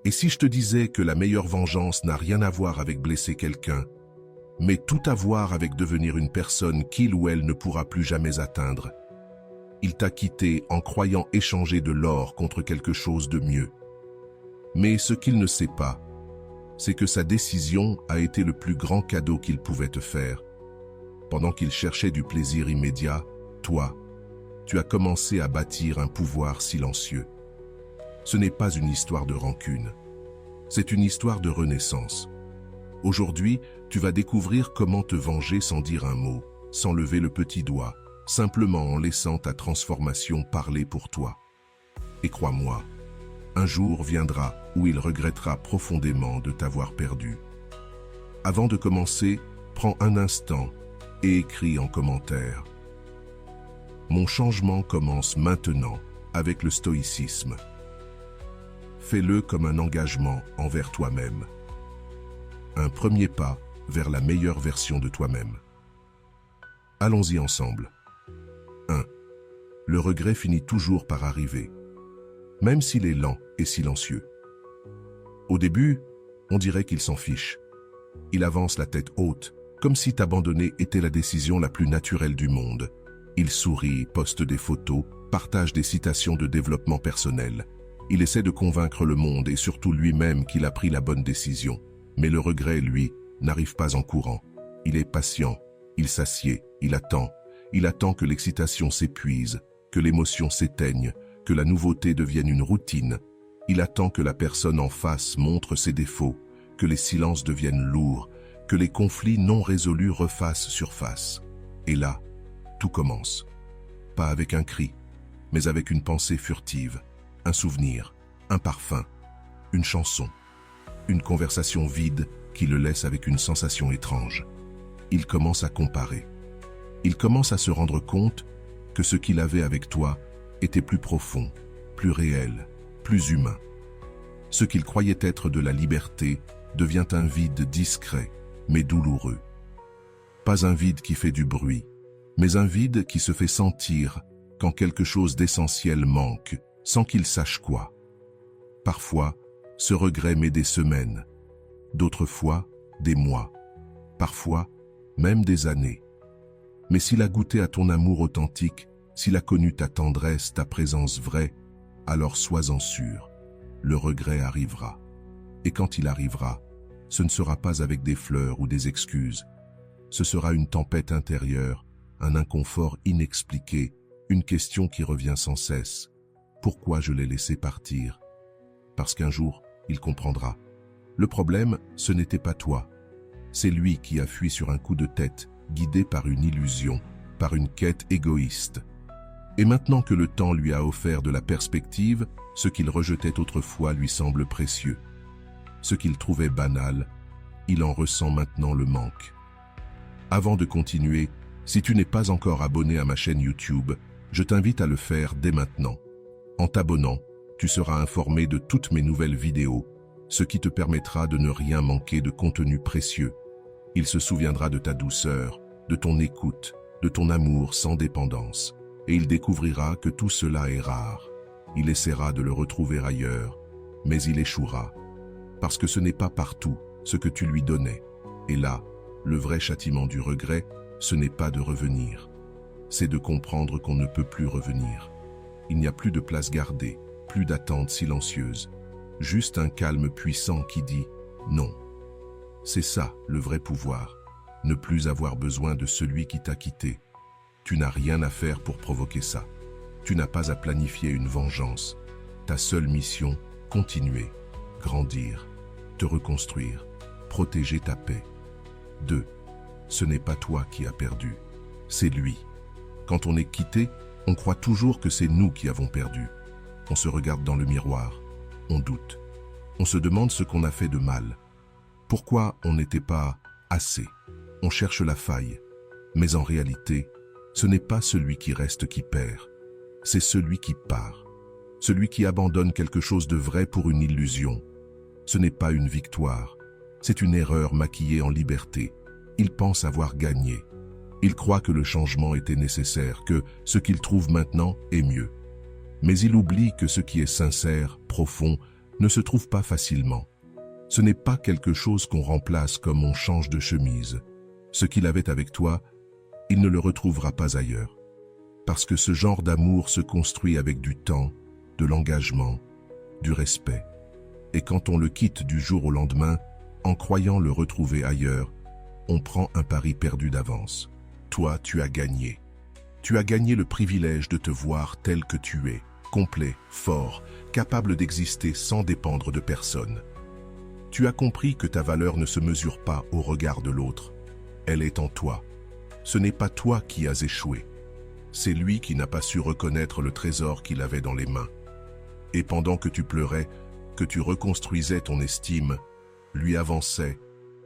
Et si je te disais que la meilleure vengeance n'a rien à voir avec blesser quelqu'un, mais tout à voir avec devenir une personne qu'il ou elle ne pourra plus jamais atteindre? Il t'a quitté en croyant échanger de l'or contre quelque chose de mieux. Mais ce qu'il ne sait pas, c'est que sa décision a été le plus grand cadeau qu'il pouvait te faire. Pendant qu'il cherchait du plaisir immédiat, toi, tu as commencé à bâtir un pouvoir silencieux. Ce n'est pas une histoire de rancune, c'est une histoire de renaissance. Aujourd'hui, tu vas découvrir comment te venger sans dire un mot, sans lever le petit doigt, simplement en laissant ta transformation parler pour toi. Et crois-moi, un jour viendra où il regrettera profondément de t'avoir perdu. Avant de commencer, prends un instant et écris en commentaire. Mon changement commence maintenant avec le stoïcisme. Fais-le comme un engagement envers toi-même. Un premier pas vers la meilleure version de toi-même. Allons-y ensemble. 1. Le regret finit toujours par arriver, même s'il est lent et silencieux. Au début, on dirait qu'il s'en fiche. Il avance la tête haute, comme si t'abandonner était la décision la plus naturelle du monde. Il sourit, poste des photos, partage des citations de développement personnel. Il essaie de convaincre le monde et surtout lui-même qu'il a pris la bonne décision. Mais le regret, lui, n'arrive pas en courant. Il est patient, il s'assied, il attend. Il attend que l'excitation s'épuise, que l'émotion s'éteigne, que la nouveauté devienne une routine. Il attend que la personne en face montre ses défauts, que les silences deviennent lourds, que les conflits non résolus refassent surface. Et là, tout commence. Pas avec un cri, mais avec une pensée furtive, un souvenir, un parfum, une chanson, une conversation vide qui le laisse avec une sensation étrange. Il commence à comparer. Il commence à se rendre compte que ce qu'il avait avec toi était plus profond, plus réel, plus humain. Ce qu'il croyait être de la liberté devient un vide discret, mais douloureux. Pas un vide qui fait du bruit, mais un vide qui se fait sentir quand quelque chose d'essentiel manque, sans qu'il sache quoi. Parfois, ce regret met des semaines, d'autres fois, des mois, parfois, même des années. Mais s'il a goûté à ton amour authentique, s'il a connu ta tendresse, ta présence vraie, alors sois-en sûr, le regret arrivera. Et quand il arrivera, ce ne sera pas avec des fleurs ou des excuses. Ce sera une tempête intérieure, un inconfort inexpliqué, une question qui revient sans cesse. Pourquoi je l'ai laissé partir? Parce qu'un jour, il comprendra. Le problème, ce n'était pas toi. C'est lui qui a fui sur un coup de tête, guidé par une illusion, par une quête égoïste. Et maintenant que le temps lui a offert de la perspective, ce qu'il rejetait autrefois lui semble précieux. Ce qu'il trouvait banal, il en ressent maintenant le manque. Avant de continuer, si tu n'es pas encore abonné à ma chaîne YouTube, je t'invite à le faire dès maintenant. En t'abonnant, tu seras informé de toutes mes nouvelles vidéos, ce qui te permettra de ne rien manquer de contenu précieux. Il se souviendra de ta douceur, de ton écoute, de ton amour sans dépendance. Et il découvrira que tout cela est rare. Il essaiera de le retrouver ailleurs, mais il échouera. Parce que ce n'est pas partout ce que tu lui donnais. Et là, le vrai châtiment du regret, ce n'est pas de revenir. C'est de comprendre qu'on ne peut plus revenir. Il n'y a plus de place gardée, plus d'attente silencieuse. Juste un calme puissant qui dit « non ». C'est ça, le vrai pouvoir. Ne plus avoir besoin de celui qui t'a quitté. Tu n'as rien à faire pour provoquer ça. Tu n'as pas à planifier une vengeance. Ta seule mission, continuer, grandir, te reconstruire, protéger ta paix. 2. Ce n'est pas toi qui as perdu, c'est lui. Quand on est quitté, on croit toujours que c'est nous qui avons perdu. On se regarde dans le miroir, on doute. On se demande ce qu'on a fait de mal. Pourquoi on n'était pas assez? On cherche la faille. Mais en réalité, ce n'est pas celui qui reste qui perd. C'est celui qui part. Celui qui abandonne quelque chose de vrai pour une illusion. Ce n'est pas une victoire. C'est une erreur maquillée en liberté. Il pense avoir gagné. Il croit que le changement était nécessaire, que ce qu'il trouve maintenant est mieux. Mais il oublie que ce qui est sincère, profond, ne se trouve pas facilement. Ce n'est pas quelque chose qu'on remplace comme on change de chemise. Ce qu'il avait avec toi, il ne le retrouvera pas ailleurs. Parce que ce genre d'amour se construit avec du temps, de l'engagement, du respect. Et quand on le quitte du jour au lendemain, en croyant le retrouver ailleurs, on prend un pari perdu d'avance. Toi, tu as gagné. Tu as gagné le privilège de te voir tel que tu es, complet, fort, capable d'exister sans dépendre de personne. Tu as compris que ta valeur ne se mesure pas au regard de l'autre. Elle est en toi. Ce n'est pas toi qui as échoué. C'est lui qui n'a pas su reconnaître le trésor qu'il avait dans les mains. Et pendant que tu pleurais, que tu reconstruisais ton estime, lui avançait,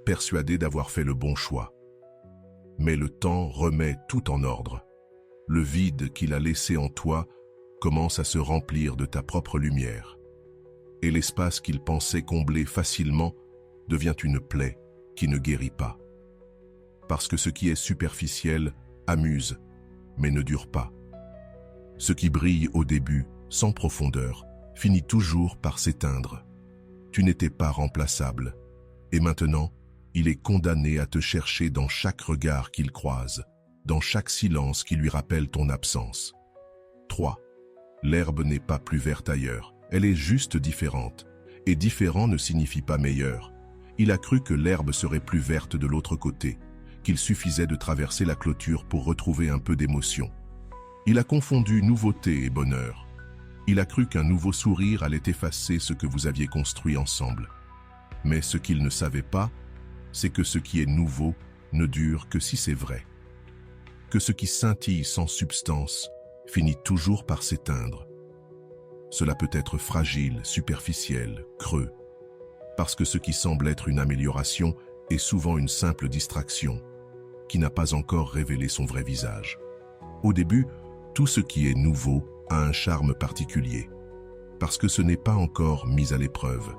persuadé d'avoir fait le bon choix. Mais le temps remet tout en ordre. Le vide qu'il a laissé en toi commence à se remplir de ta propre lumière. Et l'espace qu'il pensait combler facilement devient une plaie qui ne guérit pas. Parce que ce qui est superficiel amuse, mais ne dure pas. Ce qui brille au début, sans profondeur, finit toujours par s'éteindre. Tu n'étais pas remplaçable. Et maintenant, il est condamné à te chercher dans chaque regard qu'il croise, dans chaque silence qui lui rappelle ton absence. 3. L'herbe n'est pas plus verte ailleurs, elle est juste différente. Et différent ne signifie pas meilleur. Il a cru que l'herbe serait plus verte de l'autre côté, qu'il suffisait de traverser la clôture pour retrouver un peu d'émotion. Il a confondu nouveauté et bonheur. Il a cru qu'un nouveau sourire allait effacer ce que vous aviez construit ensemble. Mais ce qu'il ne savait pas, c'est que ce qui est nouveau ne dure que si c'est vrai. Que ce qui scintille sans substance finit toujours par s'éteindre. Cela peut être fragile, superficiel, creux, parce que ce qui semble être une amélioration est souvent une simple distraction, qui n'a pas encore révélé son vrai visage. Au début, tout ce qui est nouveau a un charme particulier, parce que ce n'est pas encore mis à l'épreuve,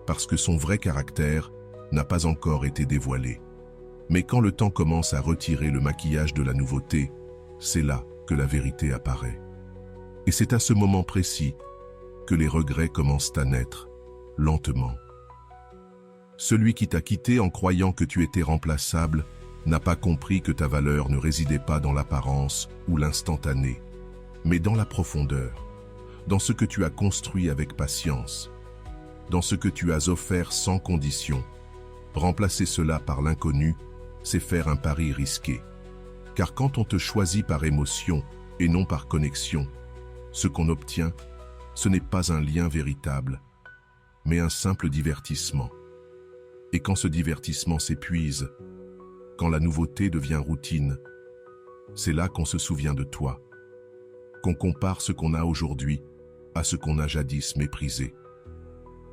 parce que son vrai caractère n'a pas encore été dévoilé. Mais quand le temps commence à retirer le maquillage de la nouveauté, c'est là que la vérité apparaît. Et c'est à ce moment précis que les regrets commencent à naître, lentement. Celui qui t'a quitté en croyant que tu étais remplaçable n'a pas compris que ta valeur ne résidait pas dans l'apparence ou l'instantané, mais dans la profondeur, dans ce que tu as construit avec patience, dans ce que tu as offert sans condition. Remplacer cela par l'inconnu, c'est faire un pari risqué. Car quand on te choisit par émotion et non par connexion, ce qu'on obtient, ce n'est pas un lien véritable, mais un simple divertissement. Et quand ce divertissement s'épuise, quand la nouveauté devient routine, c'est là qu'on se souvient de toi, qu'on compare ce qu'on a aujourd'hui à ce qu'on a jadis méprisé.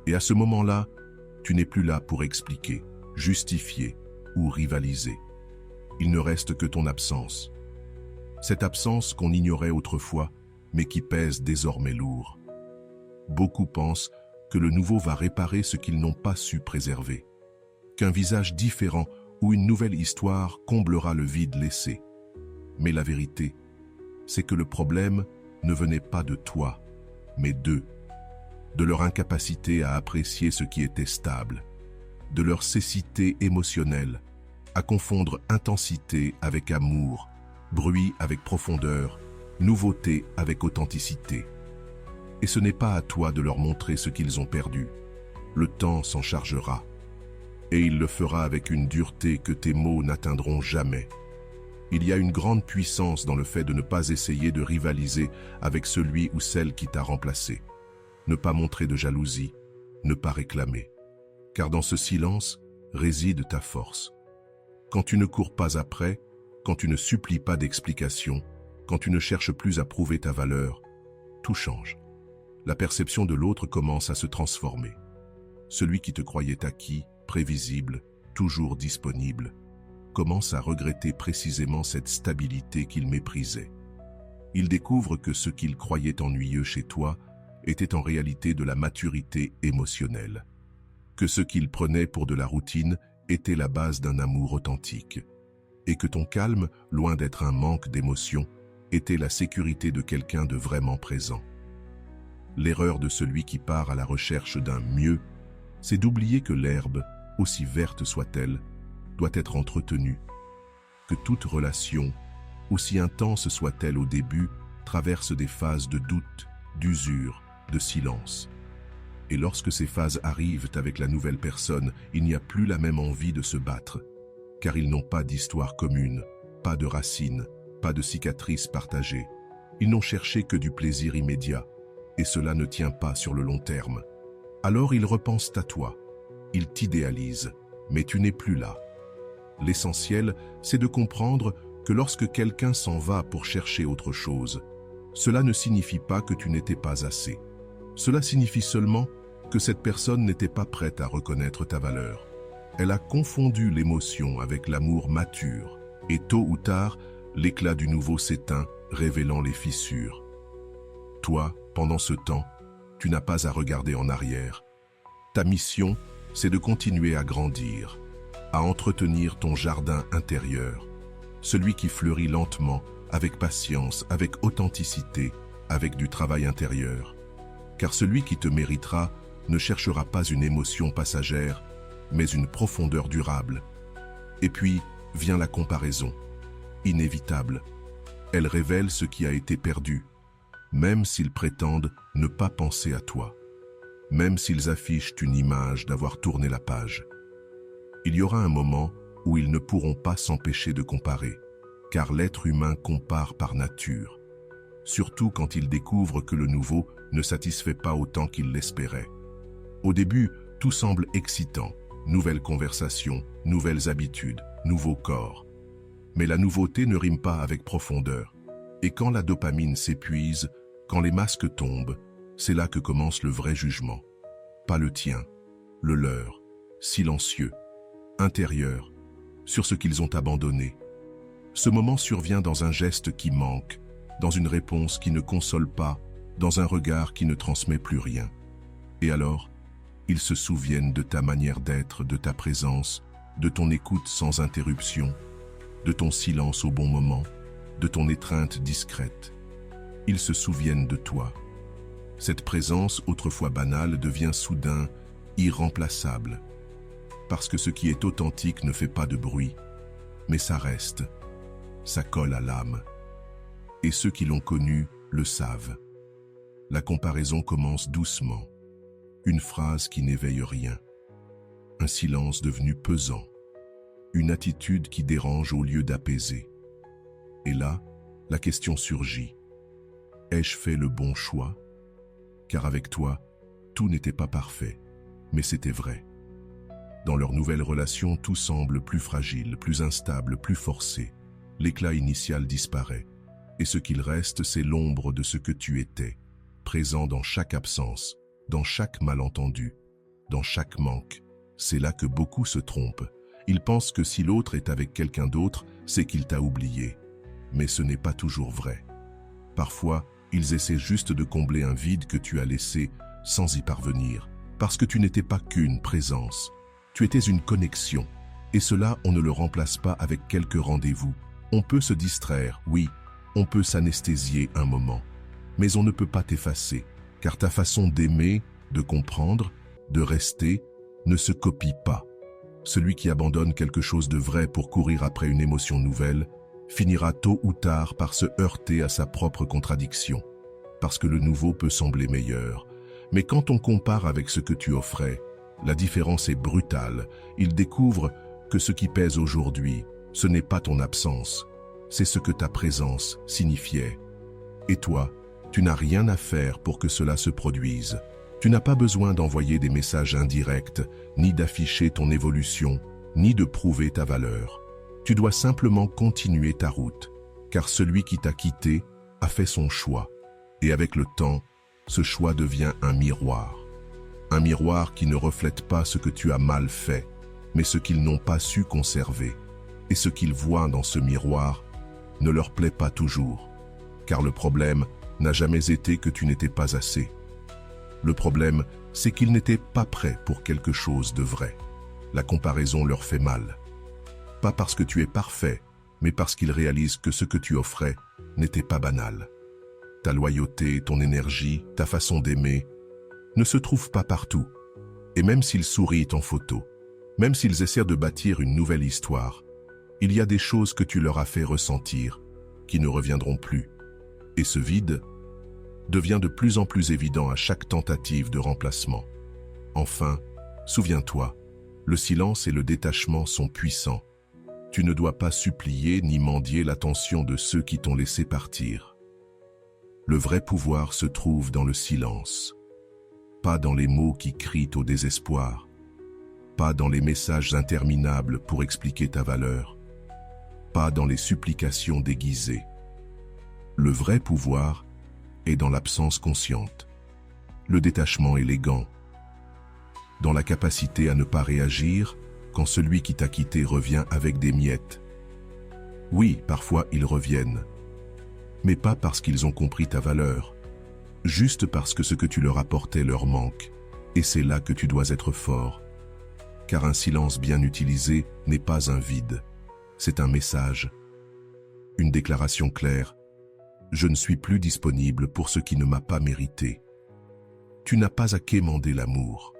Et à ce moment-là, tu n'es plus là pour expliquer, justifier ou rivaliser. Il ne reste que ton absence. Cette absence qu'on ignorait autrefois, mais qui pèse désormais lourd. Beaucoup pensent que le nouveau va réparer ce qu'ils n'ont pas su préserver, qu'un visage différent ou une nouvelle histoire comblera le vide laissé. Mais la vérité, c'est que le problème ne venait pas de toi, mais d'eux, de leur incapacité à apprécier ce qui était stable, de leur cécité émotionnelle, à confondre intensité avec amour, bruit avec profondeur, nouveauté avec authenticité. Et ce n'est pas à toi de leur montrer ce qu'ils ont perdu. Le temps s'en chargera. Et il le fera avec une dureté que tes mots n'atteindront jamais. Il y a une grande puissance dans le fait de ne pas essayer de rivaliser avec celui ou celle qui t'a remplacé. Ne pas montrer de jalousie, ne pas réclamer. Car dans ce silence réside ta force. Quand tu ne cours pas après, quand tu ne supplies pas d'explication, quand tu ne cherches plus à prouver ta valeur, tout change. La perception de l'autre commence à se transformer. Celui qui te croyait acquis, prévisible, toujours disponible, commence à regretter précisément cette stabilité qu'il méprisait. Il découvre que ce qu'il croyait ennuyeux chez toi était en réalité de la maturité émotionnelle, que ce qu'il prenait pour de la routine était la base d'un amour authentique, et que ton calme, loin d'être un manque d'émotion, était la sécurité de quelqu'un de vraiment présent. L'erreur de celui qui part à la recherche d'un mieux, c'est d'oublier que l'herbe, aussi verte soit-elle, doit être entretenue, que toute relation, aussi intense soit-elle au début, traverse des phases de doute, d'usure, de silence. Et lorsque ces phases arrivent avec la nouvelle personne, il n'y a plus la même envie de se battre, car ils n'ont pas d'histoire commune, pas de racines, pas de cicatrices partagées. Ils n'ont cherché que du plaisir immédiat, et cela ne tient pas sur le long terme. Alors ils repensent à toi, ils t'idéalisent, mais tu n'es plus là. L'essentiel, c'est de comprendre que lorsque quelqu'un s'en va pour chercher autre chose, cela ne signifie pas que tu n'étais pas assez. Cela signifie seulement que cette personne n'était pas prête à reconnaître ta valeur. Elle a confondu l'émotion avec l'amour mature, et tôt ou tard, l'éclat du nouveau s'éteint, révélant les fissures. Toi, pendant ce temps, tu n'as pas à regarder en arrière. Ta mission, c'est de continuer à grandir, à entretenir ton jardin intérieur, celui qui fleurit lentement, avec patience, avec authenticité, avec du travail intérieur. Car celui qui te méritera ne cherchera pas une émotion passagère, mais une profondeur durable. Et puis vient la comparaison, inévitable. Elle révèle ce qui a été perdu, même s'ils prétendent ne pas penser à toi, même s'ils affichent une image d'avoir tourné la page. Il y aura un moment où ils ne pourront pas s'empêcher de comparer, car l'être humain compare par nature, surtout quand il découvre que le nouveau ne satisfait pas autant qu'il l'espérait. Au début, tout semble excitant, nouvelles conversations, nouvelles habitudes, nouveaux corps. Mais la nouveauté ne rime pas avec profondeur. Et quand la dopamine s'épuise, quand les masques tombent, c'est là que commence le vrai jugement. Pas le tien, le leur, silencieux, intérieur, sur ce qu'ils ont abandonné. Ce moment survient dans un geste qui manque, dans une réponse qui ne console pas, dans un regard qui ne transmet plus rien. Et alors, ils se souviennent de ta manière d'être, de ta présence, de ton écoute sans interruption, de ton silence au bon moment, de ton étreinte discrète. Ils se souviennent de toi. Cette présence, autrefois banale, devient soudain irremplaçable. Parce que ce qui est authentique ne fait pas de bruit, mais ça reste, ça colle à l'âme. Et ceux qui l'ont connu le savent. La comparaison commence doucement. Une phrase qui n'éveille rien. Un silence devenu pesant. Une attitude qui dérange au lieu d'apaiser. Et là, la question surgit. Ai-je fait le bon choix? Car avec toi, tout n'était pas parfait, mais c'était vrai. Dans leur nouvelle relation, tout semble plus fragile, plus instable, plus forcé. L'éclat initial disparaît, et ce qu'il reste, c'est l'ombre de ce que tu étais, présent dans chaque absence, dans chaque malentendu, dans chaque manque. C'est là que beaucoup se trompent. Ils pensent que si l'autre est avec quelqu'un d'autre, c'est qu'il t'a oublié. Mais ce n'est pas toujours vrai. Parfois, ils essaient juste de combler un vide que tu as laissé sans y parvenir, parce que tu n'étais pas qu'une présence. Tu étais une connexion, et cela, on ne le remplace pas avec quelques rendez-vous. On peut se distraire, oui, on peut s'anesthésier un moment, mais on ne peut pas t'effacer, car ta façon d'aimer, de comprendre, de rester, ne se copie pas. Celui qui abandonne quelque chose de vrai pour courir après une émotion nouvelle, finira tôt ou tard par se heurter à sa propre contradiction, parce que le nouveau peut sembler meilleur. Mais quand on compare avec ce que tu offrais, la différence est brutale. Il découvre que ce qui pèse aujourd'hui, ce n'est pas ton absence, c'est ce que ta présence signifiait. Et toi, tu n'as rien à faire pour que cela se produise. Tu n'as pas besoin d'envoyer des messages indirects, ni d'afficher ton évolution, ni de prouver ta valeur. Tu dois simplement continuer ta route, car celui qui t'a quitté a fait son choix. Et avec le temps, ce choix devient un miroir. Un miroir qui ne reflète pas ce que tu as mal fait, mais ce qu'ils n'ont pas su conserver. Et ce qu'ils voient dans ce miroir ne leur plaît pas toujours, car le problème n'a jamais été que tu n'étais pas assez. Le problème, c'est qu'ils n'étaient pas prêts pour quelque chose de vrai. La comparaison leur fait mal. Pas parce que tu es parfait, mais parce qu'ils réalisent que ce que tu offrais n'était pas banal. ta loyauté, ton énergie, ta façon d'aimer, ne se trouvent pas partout. Et même s'ils sourient en photo, même s'ils essaient de bâtir une nouvelle histoire, il y a des choses que tu leur as fait ressentir, qui ne reviendront plus. Et ce vide devient de plus en plus évident à chaque tentative de remplacement. Enfin, souviens-toi, le silence et le détachement sont puissants. Tu ne dois pas supplier ni mendier l'attention de ceux qui t'ont laissé partir. Le vrai pouvoir se trouve dans le silence, pas dans les mots qui crient au désespoir, pas dans les messages interminables pour expliquer ta valeur, pas dans les supplications déguisées. Le vrai pouvoir est dans l'absence consciente, le détachement élégant, dans la capacité à ne pas réagir quand celui qui t'a quitté revient avec des miettes. Oui, parfois ils reviennent, mais pas parce qu'ils ont compris ta valeur, juste parce que ce que tu leur apportais leur manque, et c'est là que tu dois être fort. Car un silence bien utilisé n'est pas un vide, c'est un message, une déclaration claire. Je ne suis plus disponible pour ce qui ne m'a pas mérité. Tu n'as pas à quémander l'amour.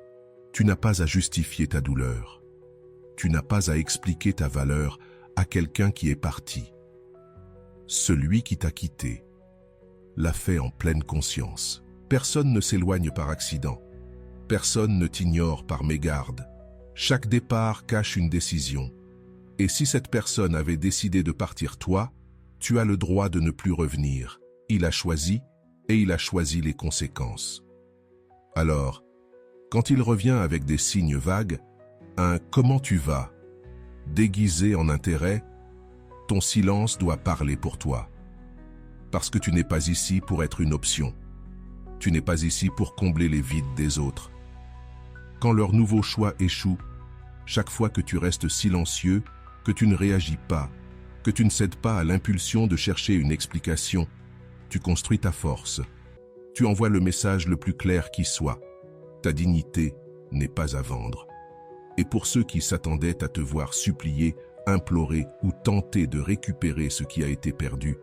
Tu n'as pas à justifier ta douleur. Tu n'as pas à expliquer ta valeur à quelqu'un qui est parti. Celui qui t'a quitté l'a fait en pleine conscience. Personne ne s'éloigne par accident. Personne ne t'ignore par mégarde. Chaque départ cache une décision. Et si cette personne avait décidé de partir toi, tu as le droit de ne plus revenir. Il a choisi, et il a choisi les conséquences. Alors, quand il revient avec des signes vagues, un « comment tu vas ?» déguisé en intérêt, ton silence doit parler pour toi. Parce que tu n'es pas ici pour être une option. Tu n'es pas ici pour combler les vides des autres. Quand leur nouveau choix échoue, chaque fois que tu restes silencieux, que tu ne réagis pas, que tu ne cèdes pas à l'impulsion de chercher une explication, tu construis ta force. Tu envoies le message le plus clair qui soit. Ta dignité n'est pas à vendre. Et pour ceux qui s'attendaient à te voir supplier, implorer ou tenter de récupérer ce qui a été perdu,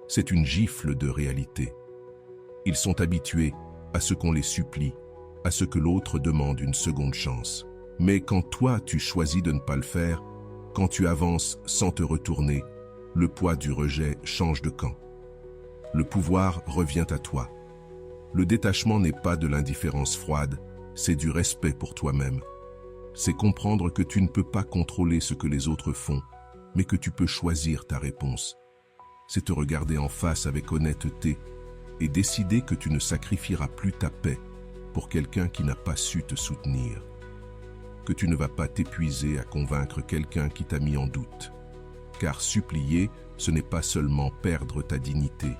c'est une gifle de réalité. Ils sont habitués à ce qu'on les supplie, à ce que l'autre demande une seconde chance. Mais quand toi tu choisis de ne pas le faire, quand tu avances sans te retourner, le poids du rejet change de camp. Le pouvoir revient à toi. Le détachement n'est pas de l'indifférence froide, c'est du respect pour toi-même. C'est comprendre que tu ne peux pas contrôler ce que les autres font, mais que tu peux choisir ta réponse. C'est te regarder en face avec honnêteté et décider que tu ne sacrifieras plus ta paix pour quelqu'un qui n'a pas su te soutenir. Que tu ne vas pas t'épuiser à convaincre quelqu'un qui t'a mis en doute. Car supplier, ce n'est pas seulement perdre ta dignité.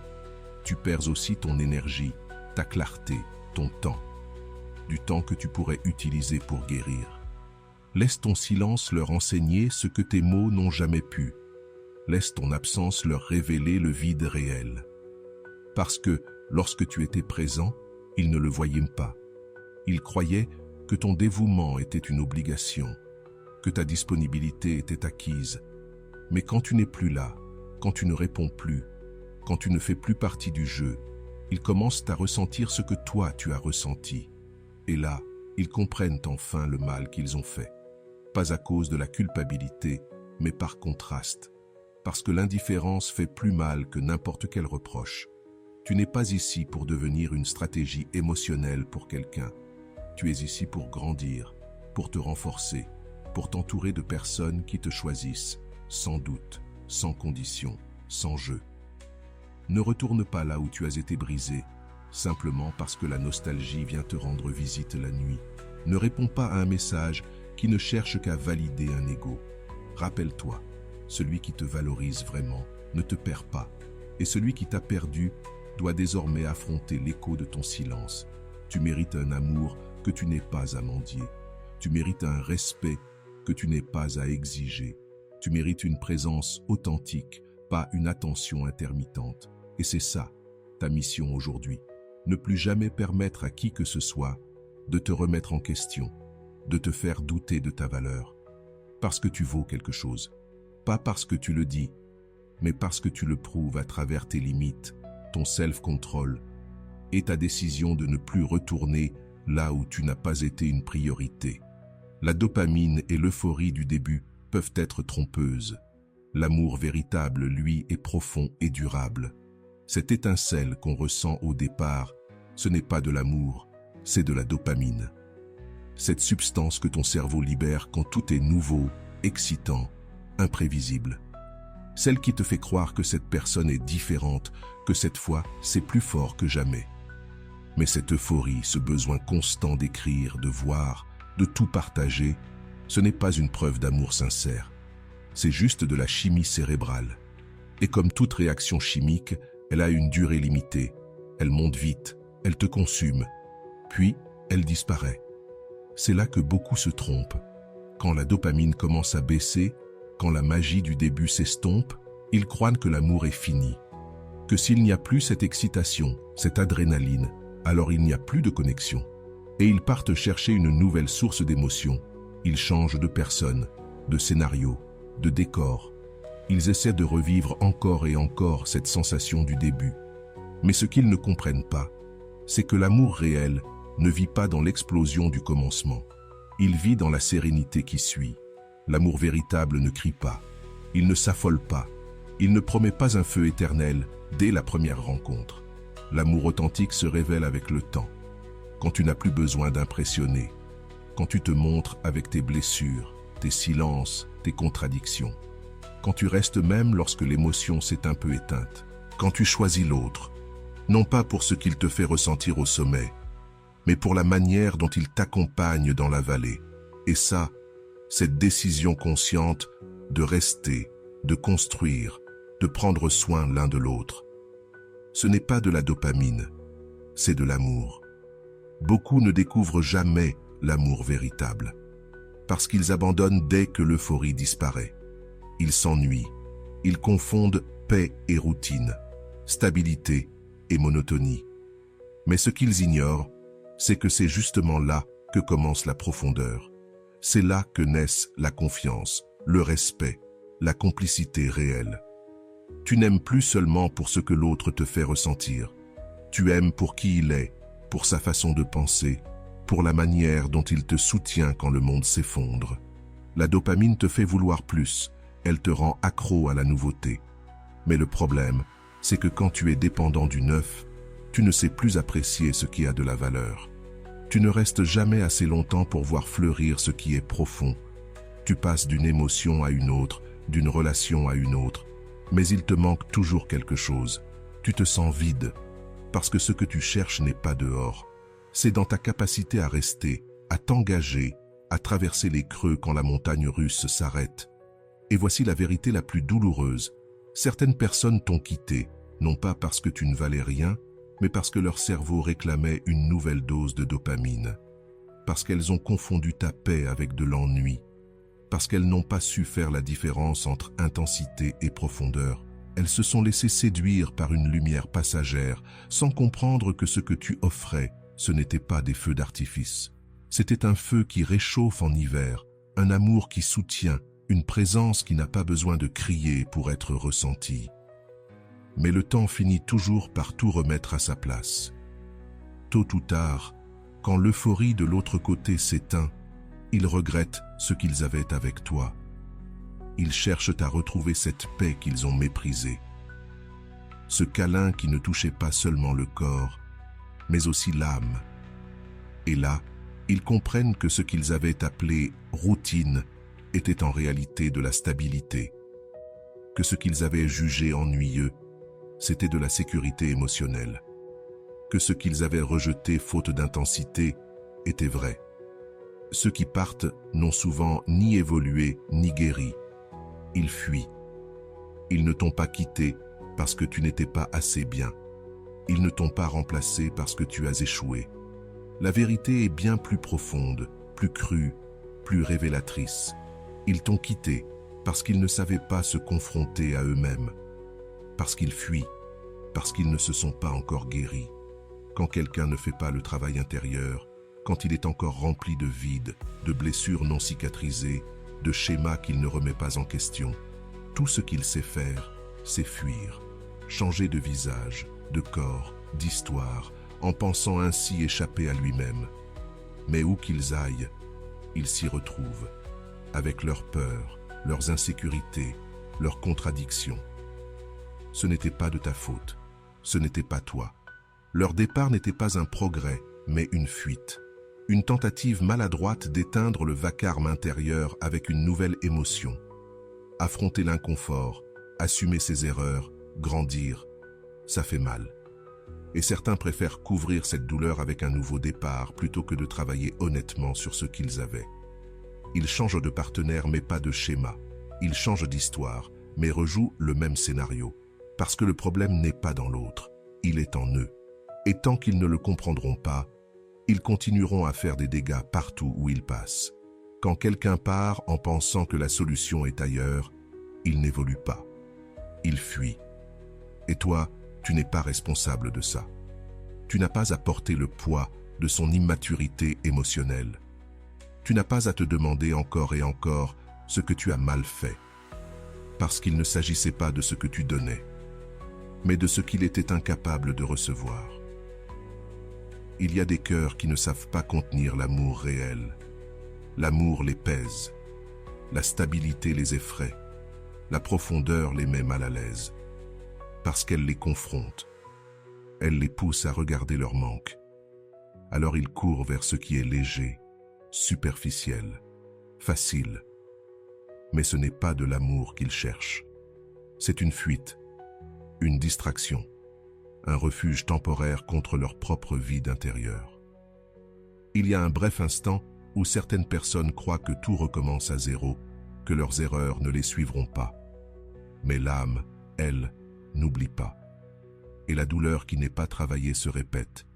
Tu perds aussi ton énergie, ta clarté, ton temps. Du temps que tu pourrais utiliser pour guérir. Laisse ton silence leur enseigner ce que tes mots n'ont jamais pu. Laisse ton absence leur révéler le vide réel. Parce que, lorsque tu étais présent, ils ne le voyaient pas. Ils croyaient que ton dévouement était une obligation, que ta disponibilité était acquise. Mais quand tu n'es plus là, quand tu ne réponds plus, quand tu ne fais plus partie du jeu, ils commencent à ressentir ce que toi tu as ressenti. Et là, ils comprennent enfin le mal qu'ils ont fait. Pas à cause de la culpabilité, mais par contraste. Parce que l'indifférence fait plus mal que n'importe quel reproche. Tu n'es pas ici pour devenir une stratégie émotionnelle pour quelqu'un. Tu es ici pour grandir, pour te renforcer, pour t'entourer de personnes qui te choisissent, sans doute, sans condition, sans jeu. Ne retourne pas là où tu as été brisé, simplement parce que la nostalgie vient te rendre visite la nuit. Ne réponds pas à un message qui ne cherche qu'à valider un ego. Rappelle-toi, celui qui te valorise vraiment ne te perd pas, et celui qui t'a perdu doit désormais affronter l'écho de ton silence. Tu mérites un amour que tu n'es pas à mendier. Tu mérites un respect que tu n'es pas à exiger. Tu mérites une présence authentique, pas une attention intermittente. Et c'est ça, ta mission aujourd'hui. Ne plus jamais permettre à qui que ce soit de te remettre en question, de te faire douter de ta valeur. Parce que tu vaux quelque chose. Pas parce que tu le dis, mais parce que tu le prouves à travers tes limites, ton self-control et ta décision de ne plus retourner là où tu n'as pas été une priorité. La dopamine et l'euphorie du début peuvent être trompeuses. L'amour véritable, lui, est profond et durable. Cette étincelle qu'on ressent au départ, ce n'est pas de l'amour, c'est de la dopamine. Cette substance que ton cerveau libère quand tout est nouveau, excitant, imprévisible. Celle qui te fait croire que cette personne est différente, que cette fois, c'est plus fort que jamais. Mais cette euphorie, ce besoin constant d'écrire, de voir, de tout partager, ce n'est pas une preuve d'amour sincère. C'est juste de la chimie cérébrale. Et comme toute réaction chimique, elle a une durée limitée. Elle monte vite, elle te consume, puis elle disparaît. C'est là que beaucoup se trompent. Quand la dopamine commence à baisser, quand la magie du début s'estompe, ils croient que l'amour est fini. Que s'il n'y a plus cette excitation, cette adrénaline, alors il n'y a plus de connexion. Et ils partent chercher une nouvelle source d'émotion. Ils changent de personne, de scénario, de décor. Ils essaient de revivre encore et encore cette sensation du début. Mais ce qu'ils ne comprennent pas, c'est que l'amour réel ne vit pas dans l'explosion du commencement. Il vit dans la sérénité qui suit. L'amour véritable ne crie pas. Il ne s'affole pas. Il ne promet pas un feu éternel dès la première rencontre. L'amour authentique se révèle avec le temps. Quand tu n'as plus besoin d'impressionner. Quand tu te montres avec tes blessures, tes silences, tes contradictions. Quand tu restes même lorsque l'émotion s'est un peu éteinte. Quand tu choisis l'autre, non pas pour ce qu'il te fait ressentir au sommet, mais pour la manière dont il t'accompagne dans la vallée. Et ça, cette décision consciente de rester, de construire, de prendre soin l'un de l'autre. Ce n'est pas de la dopamine, c'est de l'amour. Beaucoup ne découvrent jamais l'amour véritable, parce qu'ils abandonnent dès que l'euphorie disparaît. Ils s'ennuient, ils confondent paix et routine, stabilité et monotonie. Mais ce qu'ils ignorent, c'est que c'est justement là que commence la profondeur. C'est là que naissent la confiance, le respect, la complicité réelle. Tu n'aimes plus seulement pour ce que l'autre te fait ressentir. Tu aimes pour qui il est, pour sa façon de penser, pour la manière dont il te soutient quand le monde s'effondre. La dopamine te fait vouloir plus, elle te rend accro à la nouveauté. Mais le problème, c'est que quand tu es dépendant du neuf, tu ne sais plus apprécier ce qui a de la valeur. Tu ne restes jamais assez longtemps pour voir fleurir ce qui est profond. Tu passes d'une émotion à une autre, d'une relation à une autre, mais il te manque toujours quelque chose. Tu te sens vide, parce que ce que tu cherches n'est pas dehors. C'est dans ta capacité à rester, à t'engager, à traverser les creux quand la montagne russe s'arrête. Et voici la vérité la plus douloureuse. Certaines personnes t'ont quitté, non pas parce que tu ne valais rien, mais parce que leur cerveau réclamait une nouvelle dose de dopamine. Parce qu'elles ont confondu ta paix avec de l'ennui. Parce qu'elles n'ont pas su faire la différence entre intensité et profondeur. Elles se sont laissées séduire par une lumière passagère, sans comprendre que ce que tu offrais, ce n'était pas des feux d'artifice. C'était un feu qui réchauffe en hiver, un amour qui soutient, une présence qui n'a pas besoin de crier pour être ressentie. Mais le temps finit toujours par tout remettre à sa place. Tôt ou tard, quand l'euphorie de l'autre côté s'éteint, ils regrettent ce qu'ils avaient avec toi. Ils cherchent à retrouver cette paix qu'ils ont méprisée. Ce câlin qui ne touchait pas seulement le corps, mais aussi l'âme. Et là, ils comprennent que ce qu'ils avaient appelé routine était en réalité de la stabilité. Que ce qu'ils avaient jugé ennuyeux, c'était de la sécurité émotionnelle. Que ce qu'ils avaient rejeté faute d'intensité était vrai. Ceux qui partent n'ont souvent ni évolué ni guéri. Ils fuient. Ils ne t'ont pas quitté parce que tu n'étais pas assez bien. Ils ne t'ont pas remplacé parce que tu as échoué. La vérité est bien plus profonde, plus crue, plus révélatrice. Ils t'ont quitté parce qu'ils ne savaient pas se confronter à eux-mêmes. Parce qu'ils fuient, parce qu'ils ne se sont pas encore guéris. Quand quelqu'un ne fait pas le travail intérieur, quand il est encore rempli de vide, de blessures non cicatrisées, de schémas qu'il ne remet pas en question, tout ce qu'il sait faire, c'est fuir, changer de visage, de corps, d'histoire, en pensant ainsi échapper à lui-même. Mais où qu'ils aillent, ils s'y retrouvent, avec leurs peurs, leurs insécurités, leurs contradictions. Ce n'était pas de ta faute, ce n'était pas toi. Leur départ n'était pas un progrès, mais une fuite. Une tentative maladroite d'éteindre le vacarme intérieur avec une nouvelle émotion. Affronter l'inconfort, assumer ses erreurs, grandir, ça fait mal. Et certains préfèrent couvrir cette douleur avec un nouveau départ plutôt que de travailler honnêtement sur ce qu'ils avaient. Ils changent de partenaire mais pas de schéma. Ils changent d'histoire mais rejouent le même scénario. Parce que le problème n'est pas dans l'autre, il est en eux. Et tant qu'ils ne le comprendront pas, ils continueront à faire des dégâts partout où ils passent. Quand quelqu'un part en pensant que la solution est ailleurs, il n'évolue pas. Il fuit. Et toi, tu n'es pas responsable de ça. Tu n'as pas à porter le poids de son immaturité émotionnelle. Tu n'as pas à te demander encore et encore ce que tu as mal fait. Parce qu'il ne s'agissait pas de ce que tu donnais, mais de ce qu'il était incapable de recevoir. Il y a des cœurs qui ne savent pas contenir l'amour réel. L'amour les pèse. La stabilité les effraie. La profondeur les met mal à l'aise. Parce qu'elle les confronte. Elle les pousse à regarder leur manque. Alors ils courent vers ce qui est léger, superficiel, facile. Mais ce n'est pas de l'amour qu'ils cherchent. C'est une fuite, une distraction, un refuge temporaire contre leur propre vide intérieur. Il y a un bref instant où certaines personnes croient que tout recommence à zéro, que leurs erreurs ne les suivront pas. Mais l'âme, elle, n'oublie pas. Et la douleur qui n'est pas travaillée se répète.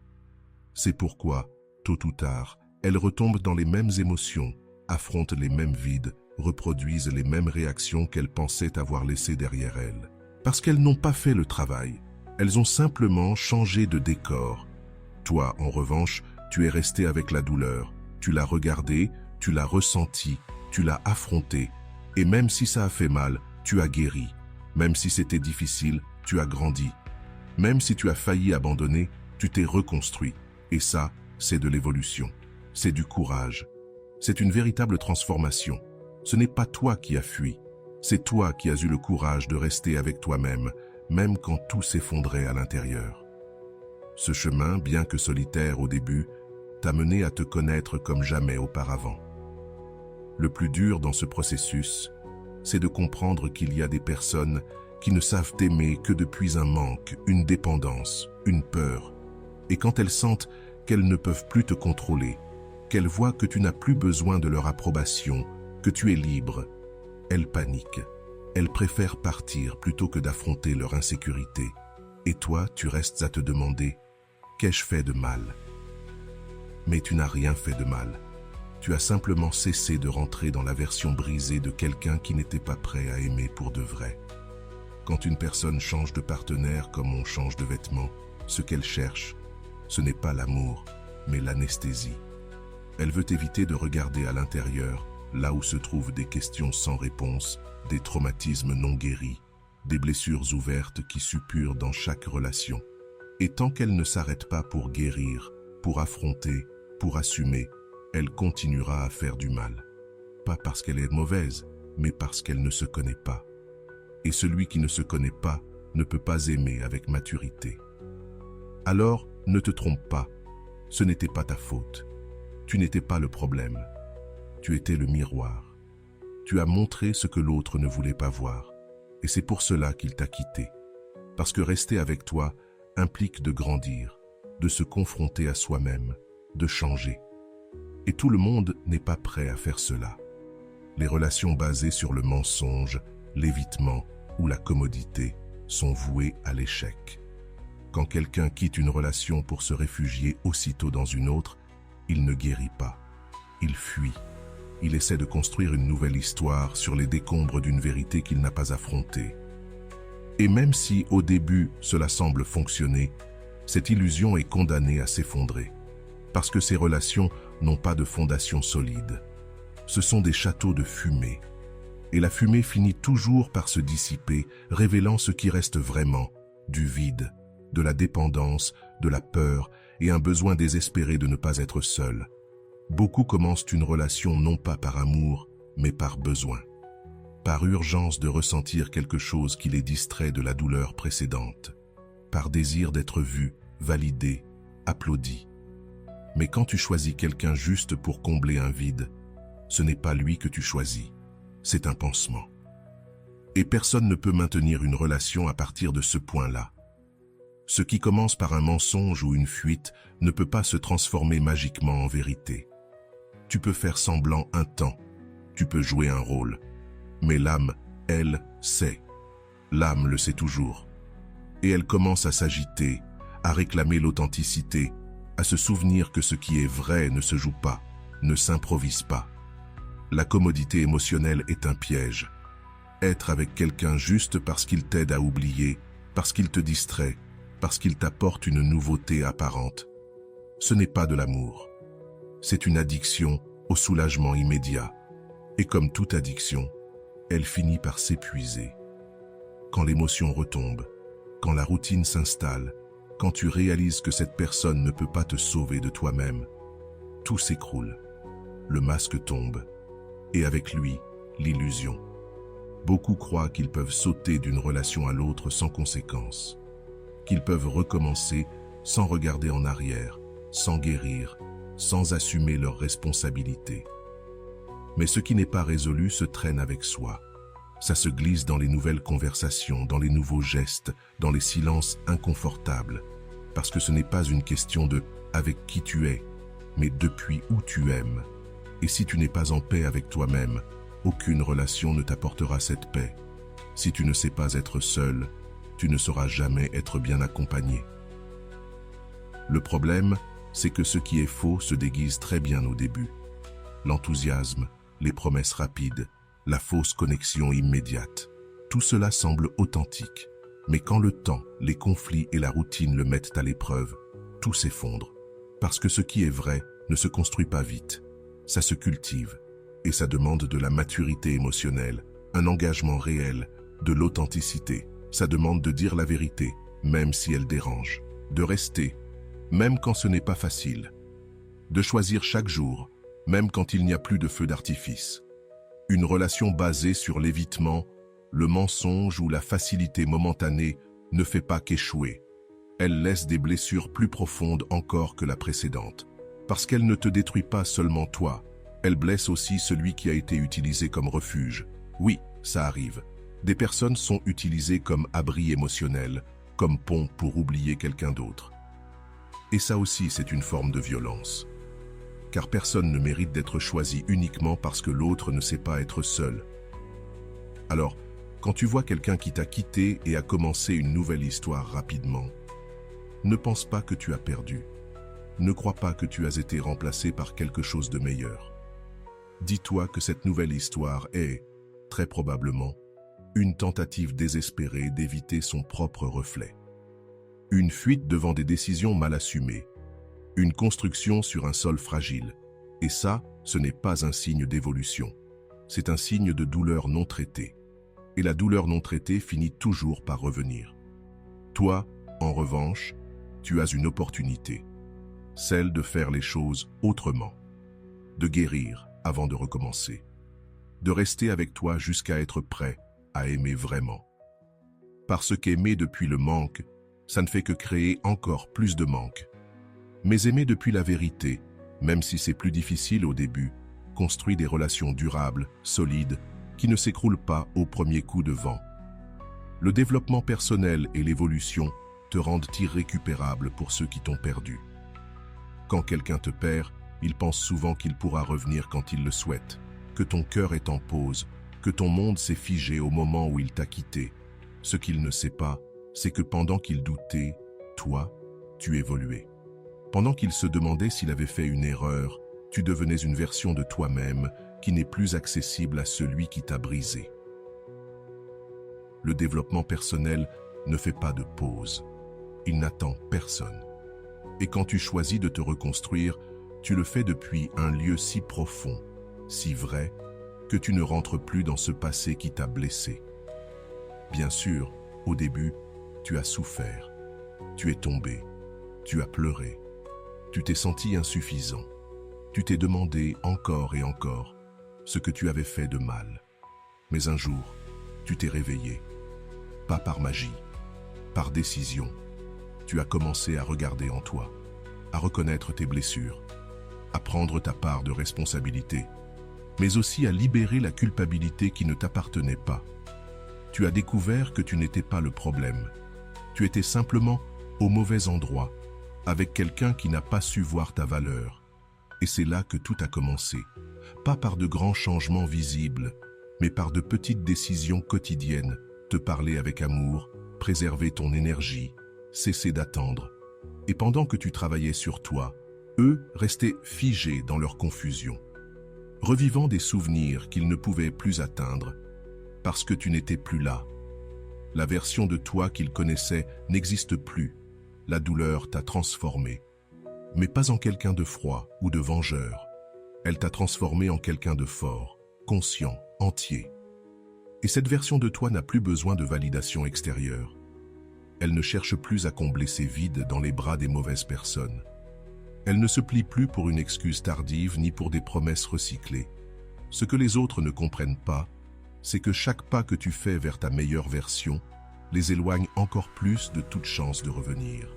C'est pourquoi, tôt ou tard, elles retombent dans les mêmes émotions, affrontent les mêmes vides, reproduisent les mêmes réactions qu'elles pensaient avoir laissées derrière elles. Parce qu'elles n'ont pas fait le travail, elles ont simplement changé de décor. Toi, en revanche, tu es resté avec la douleur, tu l'as regardée, tu l'as ressentie, tu l'as affrontée, et même si ça a fait mal, tu as guéri. Même si c'était difficile, tu as grandi. Même si tu as failli abandonner, tu t'es reconstruit. Et ça, c'est de l'évolution. C'est du courage. C'est une véritable transformation. Ce n'est pas toi qui as fui. C'est toi qui as eu le courage de rester avec toi-même, même quand tout s'effondrait à l'intérieur. Ce chemin, bien que solitaire au début, t'a mené à te connaître comme jamais auparavant. Le plus dur dans ce processus, c'est de comprendre qu'il y a des personnes qui ne savent t'aimer que depuis un manque, une dépendance, une peur. Et quand elles sentent qu'elles ne peuvent plus te contrôler, qu'elles voient que tu n'as plus besoin de leur approbation, que tu es libre, elles paniquent. Elles préfèrent partir plutôt que d'affronter leur insécurité. Et toi, tu restes à te demander « Qu'ai-je fait de mal ?» Mais tu n'as rien fait de mal. Tu as simplement cessé de rentrer dans la version brisée de quelqu'un qui n'était pas prêt à aimer pour de vrai. Quand une personne change de partenaire comme on change de vêtements, ce qu'elle cherche, ce n'est pas l'amour, mais l'anesthésie. Elle veut éviter de regarder à l'intérieur, là où se trouvent des questions sans réponse, des traumatismes non guéris, des blessures ouvertes qui suppurent dans chaque relation. Et tant qu'elle ne s'arrête pas pour guérir, pour affronter, pour assumer, elle continuera à faire du mal. Pas parce qu'elle est mauvaise, mais parce qu'elle ne se connaît pas. Et celui qui ne se connaît pas ne peut pas aimer avec maturité. Alors, ne te trompe pas, ce n'était pas ta faute. Tu n'étais pas le problème. Tu étais le miroir. Tu as montré ce que l'autre ne voulait pas voir. Et c'est pour cela qu'il t'a quitté. Parce que rester avec toi implique de grandir, de se confronter à soi-même, de changer. Et tout le monde n'est pas prêt à faire cela. Les relations basées sur le mensonge, l'évitement ou la commodité sont vouées à l'échec. Quand quelqu'un quitte une relation pour se réfugier aussitôt dans une autre, il ne guérit pas. Il fuit. Il essaie de construire une nouvelle histoire sur les décombres d'une vérité qu'il n'a pas affrontée. Et même si, au début, cela semble fonctionner, cette illusion est condamnée à s'effondrer. Parce que ces relations n'ont pas de fondation solide. Ce sont des châteaux de fumée. Et la fumée finit toujours par se dissiper, révélant ce qui reste vraiment, du vide, de la dépendance, de la peur et un besoin désespéré de ne pas être seul. Beaucoup commencent une relation non pas par amour, mais par besoin. Par urgence de ressentir quelque chose qui les distrait de la douleur précédente. Par désir d'être vu, validé, applaudi. Mais quand tu choisis quelqu'un juste pour combler un vide, ce n'est pas lui que tu choisis, c'est un pansement. Et personne ne peut maintenir une relation à partir de ce point-là. Ce qui commence par un mensonge ou une fuite ne peut pas se transformer magiquement en vérité. Tu peux faire semblant un temps, tu peux jouer un rôle, mais l'âme, elle, sait. L'âme le sait toujours. Et elle commence à s'agiter, à réclamer l'authenticité, à se souvenir que ce qui est vrai ne se joue pas, ne s'improvise pas. La commodité émotionnelle est un piège. Être avec quelqu'un juste parce qu'il t'aide à oublier, parce qu'il te distrait, parce qu'il t'apporte une nouveauté apparente. Ce n'est pas de l'amour. C'est une addiction au soulagement immédiat. Et comme toute addiction, elle finit par s'épuiser. Quand l'émotion retombe, quand la routine s'installe, quand tu réalises que cette personne ne peut pas te sauver de toi-même, tout s'écroule. Le masque tombe, et avec lui, l'illusion. Beaucoup croient qu'ils peuvent sauter d'une relation à l'autre sans conséquence, qu'ils peuvent recommencer sans regarder en arrière, sans guérir, sans assumer leurs responsabilités. Mais ce qui n'est pas résolu se traîne avec soi. Ça se glisse dans les nouvelles conversations, dans les nouveaux gestes, dans les silences inconfortables. Parce que ce n'est pas une question de « avec qui tu es », mais depuis où tu aimes. Et si tu n'es pas en paix avec toi-même, aucune relation ne t'apportera cette paix. Si tu ne sais pas être seul, tu ne sauras jamais être bien accompagné. Le problème, c'est que ce qui est faux se déguise très bien au début. L'enthousiasme, les promesses rapides, la fausse connexion immédiate. Tout cela semble authentique. Mais quand le temps, les conflits et la routine le mettent à l'épreuve, tout s'effondre. Parce que ce qui est vrai ne se construit pas vite. Ça se cultive. Et ça demande de la maturité émotionnelle, un engagement réel, de l'authenticité. Ça demande de dire la vérité, même si elle dérange. De rester, même quand ce n'est pas facile. De choisir chaque jour, même quand il n'y a plus de feu d'artifice. Une relation basée sur l'évitement, le mensonge ou la facilité momentanée ne fait pas qu'échouer. Elle laisse des blessures plus profondes encore que la précédente. Parce qu'elle ne te détruit pas seulement toi, elle blesse aussi celui qui a été utilisé comme refuge. Oui, ça arrive. Des personnes sont utilisées comme abri émotionnel, comme pont pour oublier quelqu'un d'autre. Et ça aussi, c'est une forme de violence. Car personne ne mérite d'être choisi uniquement parce que l'autre ne sait pas être seul. Alors, quand tu vois quelqu'un qui t'a quitté et a commencé une nouvelle histoire rapidement, ne pense pas que tu as perdu. Ne crois pas que tu as été remplacé par quelque chose de meilleur. Dis-toi que cette nouvelle histoire est, très probablement, une tentative désespérée d'éviter son propre reflet. Une fuite devant des décisions mal assumées. Une construction sur un sol fragile. Et ça, ce n'est pas un signe d'évolution. C'est un signe de douleur non traitée. Et la douleur non traitée finit toujours par revenir. Toi, en revanche, tu as une opportunité. Celle de faire les choses autrement. De guérir avant de recommencer. De rester avec toi jusqu'à être prêt à aimer vraiment. Parce qu'aimer depuis le manque, ça ne fait que créer encore plus de manque. Mais aimer depuis la vérité, même si c'est plus difficile au début, construit des relations durables, solides, qui ne s'écroulent pas au premier coup de vent. Le développement personnel et l'évolution te rendent irrécupérable pour ceux qui t'ont perdu. Quand quelqu'un te perd, il pense souvent qu'il pourra revenir quand il le souhaite, que ton cœur est en pause, que ton monde s'est figé au moment où il t'a quitté. Ce qu'il ne sait pas, c'est que pendant qu'il doutait, toi, tu évoluais. Pendant qu'il se demandait s'il avait fait une erreur, tu devenais une version de toi-même qui n'est plus accessible à celui qui t'a brisé. Le développement personnel ne fait pas de pause. Il n'attend personne. Et quand tu choisis de te reconstruire, tu le fais depuis un lieu si profond, si vrai, que tu ne rentres plus dans ce passé qui t'a blessé. Bien sûr, au début, tu as souffert. Tu es tombé, tu as pleuré, tu t'es senti insuffisant, tu t'es demandé encore et encore ce que tu avais fait de mal. Mais un jour, tu t'es réveillé, pas par magie, par décision. Tu as commencé à regarder en toi, à reconnaître tes blessures, à prendre ta part de responsabilité, mais aussi à libérer la culpabilité qui ne t'appartenait pas. Tu as découvert que tu n'étais pas le problème. Tu étais simplement au mauvais endroit, avec quelqu'un qui n'a pas su voir ta valeur. Et c'est là que tout a commencé, pas par de grands changements visibles, mais par de petites décisions quotidiennes, te parler avec amour, préserver ton énergie, cesser d'attendre. Et pendant que tu travaillais sur toi, eux restaient figés dans leur confusion, revivant des souvenirs qu'ils ne pouvaient plus atteindre, parce que tu n'étais plus là. La version de toi qu'ils connaissaient n'existe plus. La douleur t'a transformé, mais pas en quelqu'un de froid ou de vengeur. Elle t'a transformé en quelqu'un de fort, conscient, entier. Et cette version de toi n'a plus besoin de validation extérieure. Elle ne cherche plus à combler ses vides dans les bras des mauvaises personnes. Elle ne se plie plus pour une excuse tardive ni pour des promesses recyclées. Ce que les autres ne comprennent pas, c'est que chaque pas que tu fais vers ta meilleure version les éloigne encore plus de toute chance de revenir.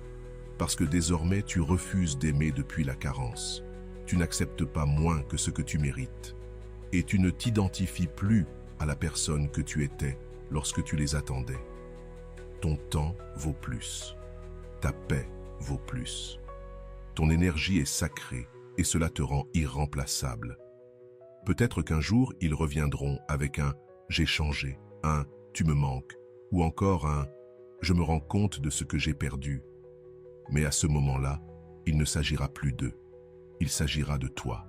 Parce que désormais tu refuses d'aimer depuis la carence. Tu n'acceptes pas moins que ce que tu mérites. Et tu ne t'identifies plus à la personne que tu étais lorsque tu les attendais. Ton temps vaut plus. Ta paix vaut plus. Ton énergie est sacrée et cela te rend irremplaçable. Peut-être qu'un jour, ils reviendront avec un « j'ai changé », un « tu me manques » ou encore un « je me rends compte de ce que j'ai perdu ». Mais à ce moment-là, il ne s'agira plus d'eux. Il s'agira de toi,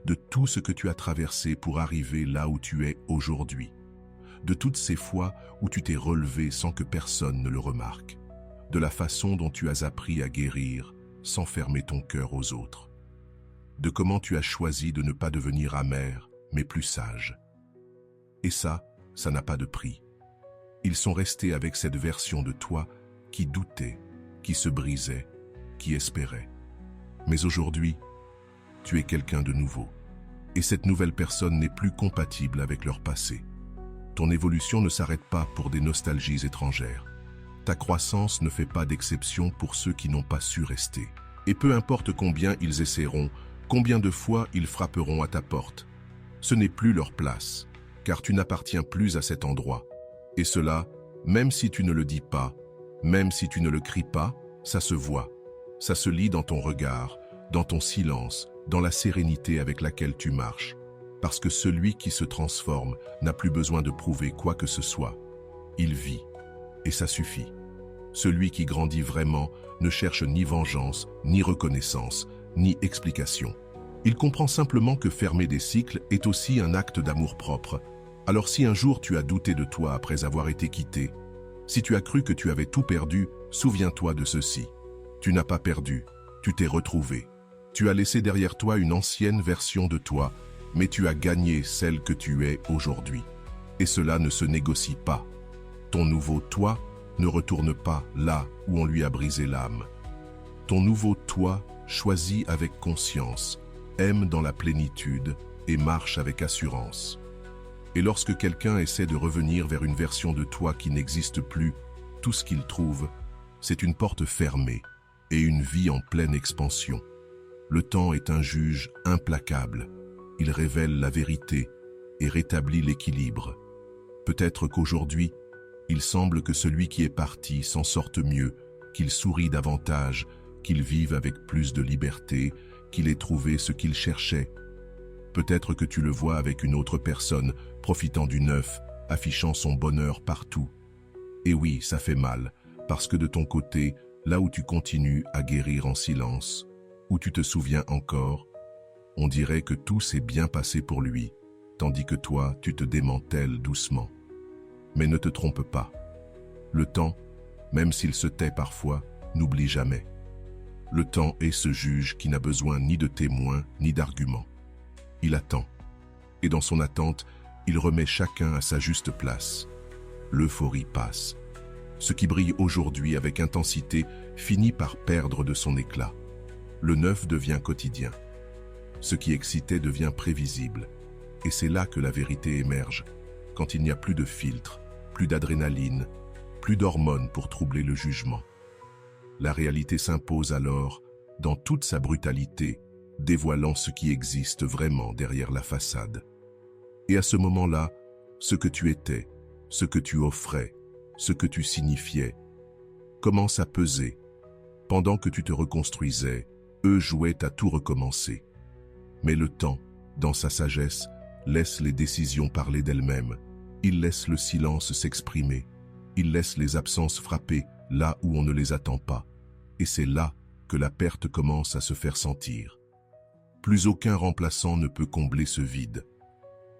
de tout ce que tu as traversé pour arriver là où tu es aujourd'hui, de toutes ces fois où tu t'es relevé sans que personne ne le remarque, de la façon dont tu as appris à guérir sans fermer ton cœur aux autres, de comment tu as choisi de ne pas devenir amer, mais plus sage. Et ça n'a pas de prix. Ils sont restés avec cette version de toi qui doutait, qui se brisait, qui espérait. Mais aujourd'hui, tu es quelqu'un de nouveau. Et cette nouvelle personne n'est plus compatible avec leur passé. Ton évolution ne s'arrête pas pour des nostalgies étrangères. Ta croissance ne fait pas d'exception pour ceux qui n'ont pas su rester. Et peu importe combien ils essaieront, combien de fois ils frapperont à ta porte, ce n'est plus leur place, car tu n'appartiens plus à cet endroit. Et cela, même si tu ne le dis pas, même si tu ne le cries pas, ça se voit. Ça se lit dans ton regard, dans ton silence, dans la sérénité avec laquelle tu marches. Parce que celui qui se transforme n'a plus besoin de prouver quoi que ce soit. Il vit, et ça suffit. Celui qui grandit vraiment ne cherche ni vengeance, ni reconnaissance, ni explication. Il comprend simplement que fermer des cycles est aussi un acte d'amour-propre. Alors si un jour tu as douté de toi après avoir été quitté, si tu as cru que tu avais tout perdu, souviens-toi de ceci. Tu n'as pas perdu, tu t'es retrouvé. Tu as laissé derrière toi une ancienne version de toi, mais tu as gagné celle que tu es aujourd'hui. Et cela ne se négocie pas. Ton nouveau toi ne retourne pas là où on lui a brisé l'âme. Ton nouveau toi choisit avec conscience, aime dans la plénitude et marche avec assurance. Et lorsque quelqu'un essaie de revenir vers une version de toi qui n'existe plus, tout ce qu'il trouve, c'est une porte fermée et une vie en pleine expansion. Le temps est un juge implacable. Il révèle la vérité et rétablit l'équilibre. Peut-être qu'aujourd'hui, il semble que celui qui est parti s'en sorte mieux, qu'il sourit davantage, qu'il vive avec plus de liberté, qu'il ait trouvé ce qu'il cherchait. Peut-être que tu le vois avec une autre personne, profitant du neuf, affichant son bonheur partout. Et oui, ça fait mal, parce que de ton côté, là où tu continues à guérir en silence, où tu te souviens encore, on dirait que tout s'est bien passé pour lui, tandis que toi, tu te démantèles doucement. Mais ne te trompe pas. Le temps, même s'il se tait parfois, n'oublie jamais. Le temps est ce juge qui n'a besoin ni de témoins ni d'arguments. Il attend. Et dans son attente, il remet chacun à sa juste place. L'euphorie passe. Ce qui brille aujourd'hui avec intensité finit par perdre de son éclat. Le neuf devient quotidien. Ce qui excitait devient prévisible. Et c'est là que la vérité émerge, quand il n'y a plus de filtre, plus d'adrénaline, plus d'hormones pour troubler le jugement. La réalité s'impose alors, dans toute sa brutalité, dévoilant ce qui existe vraiment derrière la façade. Et à ce moment-là, ce que tu étais, ce que tu offrais, ce que tu signifiais, commence à peser. Pendant que tu te reconstruisais, eux jouaient à tout recommencer. Mais le temps, dans sa sagesse, laisse les décisions parler d'elles-mêmes. Il laisse le silence s'exprimer. Il laisse les absences frapper là où on ne les attend pas. Et c'est là que la perte commence à se faire sentir. Plus aucun remplaçant ne peut combler ce vide.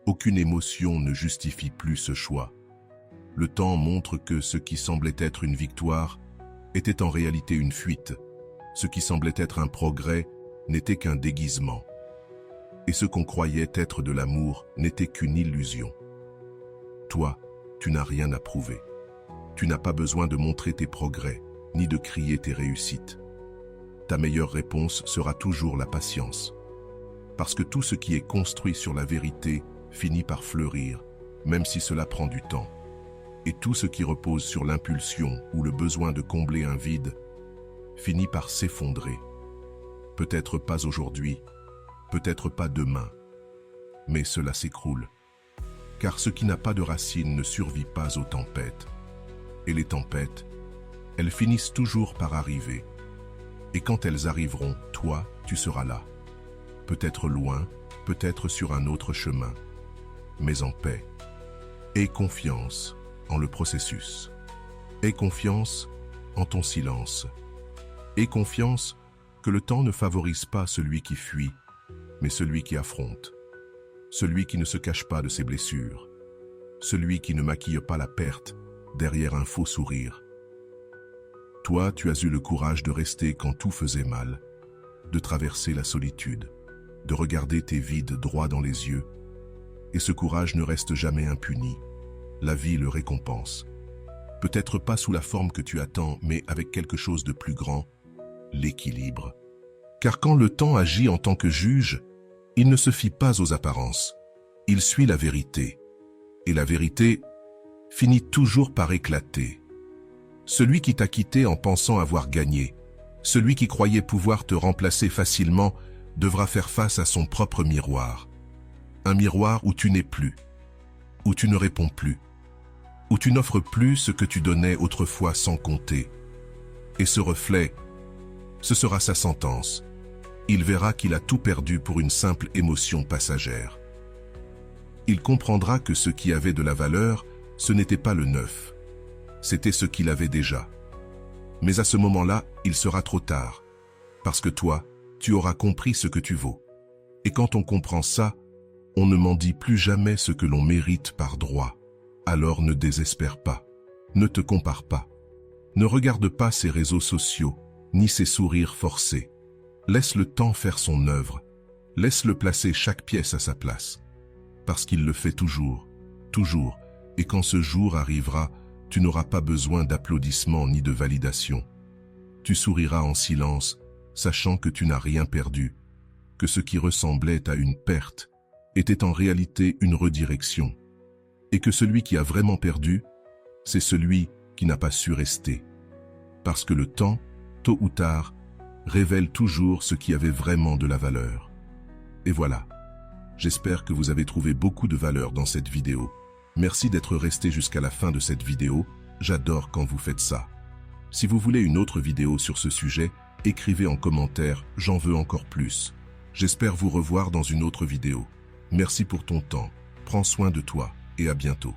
Aucune émotion ne justifie plus ce choix. Le temps montre que ce qui semblait être une victoire était en réalité une fuite. Ce qui semblait être un progrès n'était qu'un déguisement. Et ce qu'on croyait être de l'amour n'était qu'une illusion. Toi, tu n'as rien à prouver. Tu n'as pas besoin de montrer tes progrès, ni de crier tes réussites. Ta meilleure réponse sera toujours la patience. Parce que tout ce qui est construit sur la vérité finit par fleurir, même si cela prend du temps. Et tout ce qui repose sur l'impulsion ou le besoin de combler un vide finit par s'effondrer. Peut-être pas aujourd'hui, peut-être pas demain, mais cela s'écroule. Car ce qui n'a pas de racines ne survit pas aux tempêtes. Et les tempêtes, elles finissent toujours par arriver. Et quand elles arriveront, toi, tu seras là. Peut-être loin, peut-être sur un autre chemin, mais en paix. Aie confiance en le processus. Aie confiance en ton silence. Aie confiance que le temps ne favorise pas celui qui fuit, mais celui qui affronte. Celui qui ne se cache pas de ses blessures. Celui qui ne maquille pas la perte derrière un faux sourire. Toi, tu as eu le courage de rester quand tout faisait mal, de traverser la solitude, de regarder tes vides droit dans les yeux. Et ce courage ne reste jamais impuni. La vie le récompense. Peut-être pas sous la forme que tu attends, mais avec quelque chose de plus grand, l'équilibre. Car quand le temps agit en tant que juge, il ne se fie pas aux apparences. Il suit la vérité. Et la vérité finit toujours par éclater. Celui qui t'a quitté en pensant avoir gagné, celui qui croyait pouvoir te remplacer facilement, devra faire face à son propre miroir. Un miroir où tu n'es plus, où tu ne réponds plus, où tu n'offres plus ce que tu donnais autrefois sans compter. Et ce reflet, ce sera sa sentence. Il verra qu'il a tout perdu pour une simple émotion passagère. Il comprendra que ce qui avait de la valeur, ce n'était pas le neuf. C'était ce qu'il avait déjà. Mais à ce moment-là, il sera trop tard. Parce que toi, tu auras compris ce que tu vaux. Et quand on comprend ça, on ne mendie plus jamais ce que l'on mérite par droit. Alors ne désespère pas. Ne te compare pas. Ne regarde pas ces réseaux sociaux, ni ces sourires forcés. Laisse le temps faire son œuvre. Laisse-le placer chaque pièce à sa place. Parce qu'il le fait toujours, toujours. Et quand ce jour arrivera, tu n'auras pas besoin d'applaudissements ni de validation. Tu souriras en silence, sachant que tu n'as rien perdu, que ce qui ressemblait à une perte était en réalité une redirection, et que celui qui a vraiment perdu, c'est celui qui n'a pas su rester. Parce que le temps, tôt ou tard, révèle toujours ce qui avait vraiment de la valeur. Et voilà. J'espère que vous avez trouvé beaucoup de valeur dans cette vidéo. Merci d'être resté jusqu'à la fin de cette vidéo. J'adore quand vous faites ça. Si vous voulez une autre vidéo sur ce sujet, écrivez en commentaire « J'en veux encore plus ». J'espère vous revoir dans une autre vidéo. Merci pour ton temps. Prends soin de toi et à bientôt.